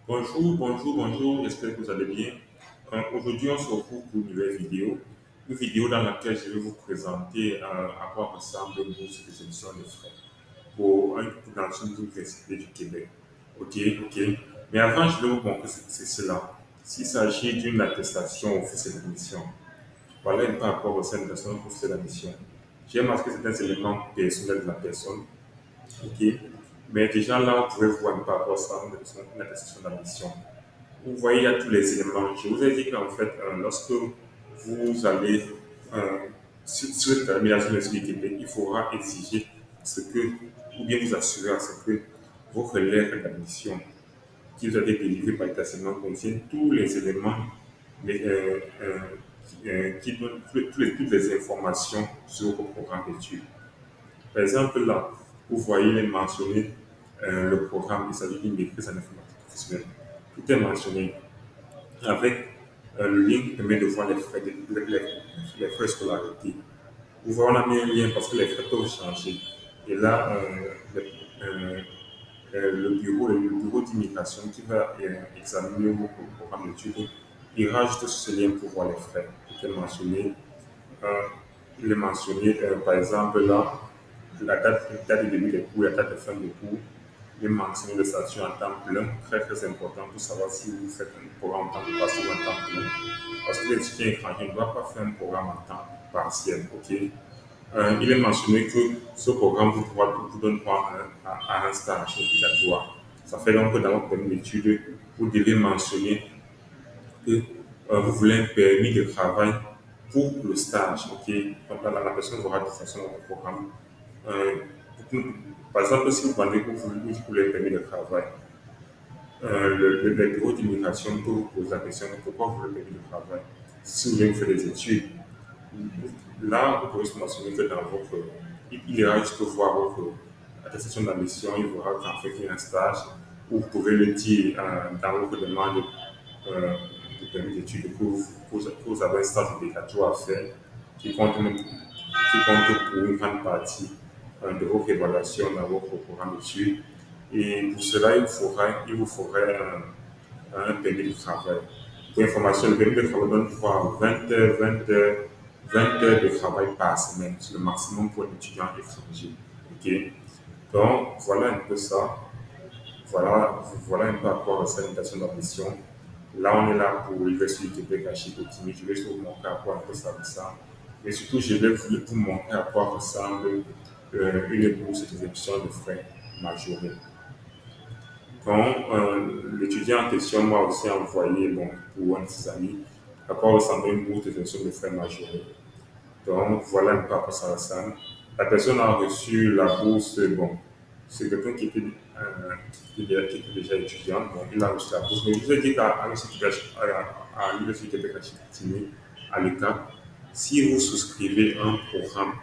Bonjour, j'espère que vous allez bien. Aujourd'hui, on se retrouve pour une nouvelle vidéo. Une vidéo dans laquelle je vais vous présenter à quoi ressemble une bourse de gestion de frais dans une université du Québec. Ok, ok. Mais avant, je vais vous montrer ce que c'est cela. S'il s'agit d'une attestation officielle d'admission, voilà un peu à quoi ressemble l'attestation officielle d'admission. J'ai marqué certains éléments personnels de la personne. Ok. Mais déjà là, vous pouvez voir un peu à quoi ressemble une attestation d'admission. Vous voyez, il y a tous les éléments. Je vous ai dit qu'en fait, lorsque vous allez euh, sur le termination de Québec, il faudra exiger ce que, ou bien vous assurer à ce que votre lettre d'admission qui vous a été délivrée par l'établissement contiennent tous les éléments qui donnent toutes les informations sur votre programme d'études. Par exemple, là, vous voyez les mentionner le programme, il s'agit d'une maîtrise en informatique professionnelle. Tout est mentionné avec le lien qui permet de voir les frais de scolarité. Vous voyez, on a mis un lien parce que les frais peuvent changer. Et là, le bureau d'immigration qui va examiner vos programmes d'études, il rajoute sur ce lien pour voir les frais. Tout est mentionné. Euh, il est mentionné, par exemple, là, la date de début des cours, la date de fin des cours, il est mentionné le statut en temps plein, très très important pour savoir si vous faites un programme en temps partiel ou en temps plein. Parce que l'étudiant étranger ne doit pas faire un programme en temps partiel. Ok. Il est mentionné que ce programme vous donne droit à un stage obligatoire. Ça fait donc que dans votre permis d'études, vous devez mentionner que vous voulez un permis de travail pour le stage. Ok. Donc là, la personne aura de toute façon votre programme. Euh, Par exemple, si vous demandez que vous voulez un permis de travail, le bureau d'immigration peut vous poser la question pourquoi vous voulez un permis de travail si vous voulez faire des études. Là, vous pouvez se mentionner que dans votre. Il ira juste voir votre attestation d'admission, il verra qu'en fait il y a un stage, ou vous pouvez le dire dans votre demande euh, de permis d'études que vous avez un stage obligatoire à faire qui compte pour une grande partie de votre évaluation dans votre programme d'études. Et pour cela, il vous faudra un permis de travail. Pour information, le permis de travail donne droit à 20 heures de travail par semaine. C'est le maximum pour un étudiant étranger. Ok. Donc, voilà un peu ça. Voilà un peu à quoi ressemble l'invitation d'admission. Là, on est là pour l'Université du Québec à Chicoutimi. Je vais juste vous montrer à quoi un peu ça ressemble. Mais surtout, je vais vous montrer à quoi ressemble une bourse d'exemption de frais majorés. Donc, l'étudiant en question m'a aussi envoyé, bon, pour un de ses amis, à quoi ressemblait une bourse d'exemption de frais majorés. Donc, voilà un peu à quoi ça ressemble. La personne a reçu la bourse, bon, c'est quelqu'un qui était déjà étudiant, donc il a reçu la bourse. Mais je vous ai dit qu'à l'Université Québec à Chicoutimi, à l'ECA, si vous souscrivez un programme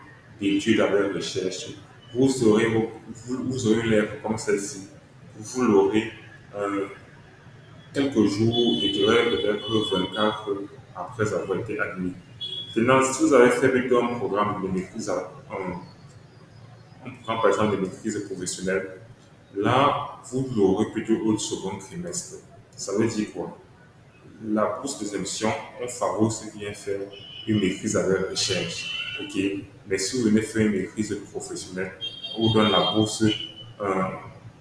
d'études avec recherche, vous aurez une lettre comme celle-ci. Vous l'aurez euh, quelques jours, je dirais peut-être 24 après avoir été admis. Maintenant, si vous avez fait plutôt un programme de maîtrise, un programme par exemple de maîtrise professionnelle, là, vous l'aurez plutôt au second trimestre. Ça veut dire quoi? La bourse d'exemption, on favorise bien faire une maîtrise avec recherche. Ok? Mais si vous venez faire une maîtrise professionnelle, on vous donne la bourse euh,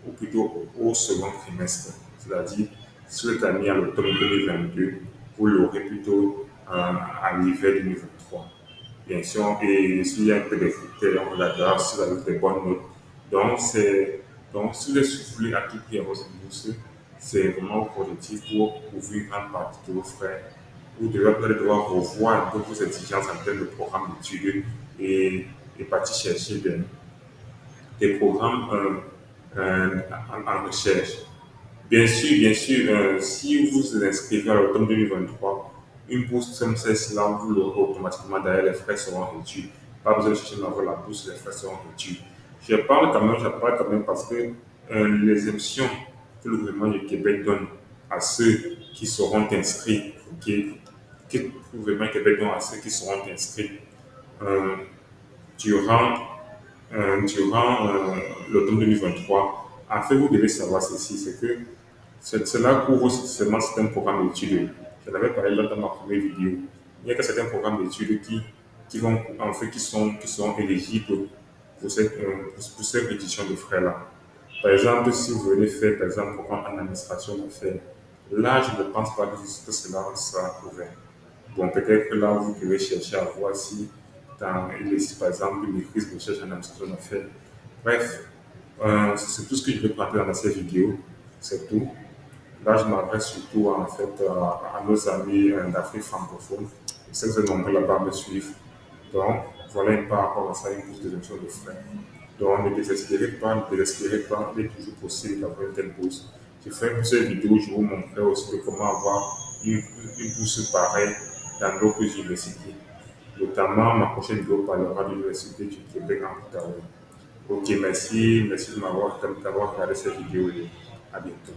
ou plutôt au second trimestre. C'est-à-dire, si vous êtes admis à l'automne 2022, vous l'aurez plutôt à l'hiver 2023. Bien sûr, et s'il y a un peu de critères, on regardera si vous avez des bonnes notes. Donc, donc si vous êtes soufflé à tout prix à votre bourse, c'est vraiment positif pour couvrir une grande partie de vos frais. Vous devez peut-être devoir revoir un peu vos exigences en termes de programme d'études et partir chercher des programmes en recherche. Bien sûr, si vous vous inscrivez à l'automne 2023, une bourse comme celle-là, vous l'aurez automatiquement derrière les frais seront réduits. Pas besoin de chercher d'avoir la bourse, les frais seront réduits. Je parle quand même parce que les options que le gouvernement du Québec donne à ceux qui seront inscrits, que le gouvernement du Québec donne à ceux qui seront inscrits euh, durant durant l'automne 2023. En fait, vous devez savoir ceci, c'est que Cela couvre seulement certains programmes d'études. Je l'avais parlé là dans ma première vidéo. Il n'y a que certains programmes d'études qui vont, en fait, qui sont éligibles pour cette réduction de frais-là. Par exemple, si vous voulez faire, par exemple, un programme en administration d'affaires, là, je ne pense pas que cela sera couvert. Bon, peut-être que là, vous devez chercher à voir si il existe, par exemple, une maîtrise de recherche en administration d'affaires. Bref, c'est tout ce que je vais partager dans cette vidéo. C'est tout. Là, je m'adresse surtout en fait à nos amis d'Afrique francophone. Je sais que vous êtes nombreux là-bas à me suivre. Donc, voilà un peu par rapport à ça, une bourse de réduction de frais. Donc, ne désespérez pas, il est toujours possible d'avoir une telle bourse. Je ferai plusieurs vidéos, je vous montrerai aussi de comment avoir une bourse pareille dans d'autres universités. Notamment, ma prochaine vidéo parlera de l'Université du Québec en Ontario. Ok, merci de m'avoir regardé cette vidéo et à bientôt.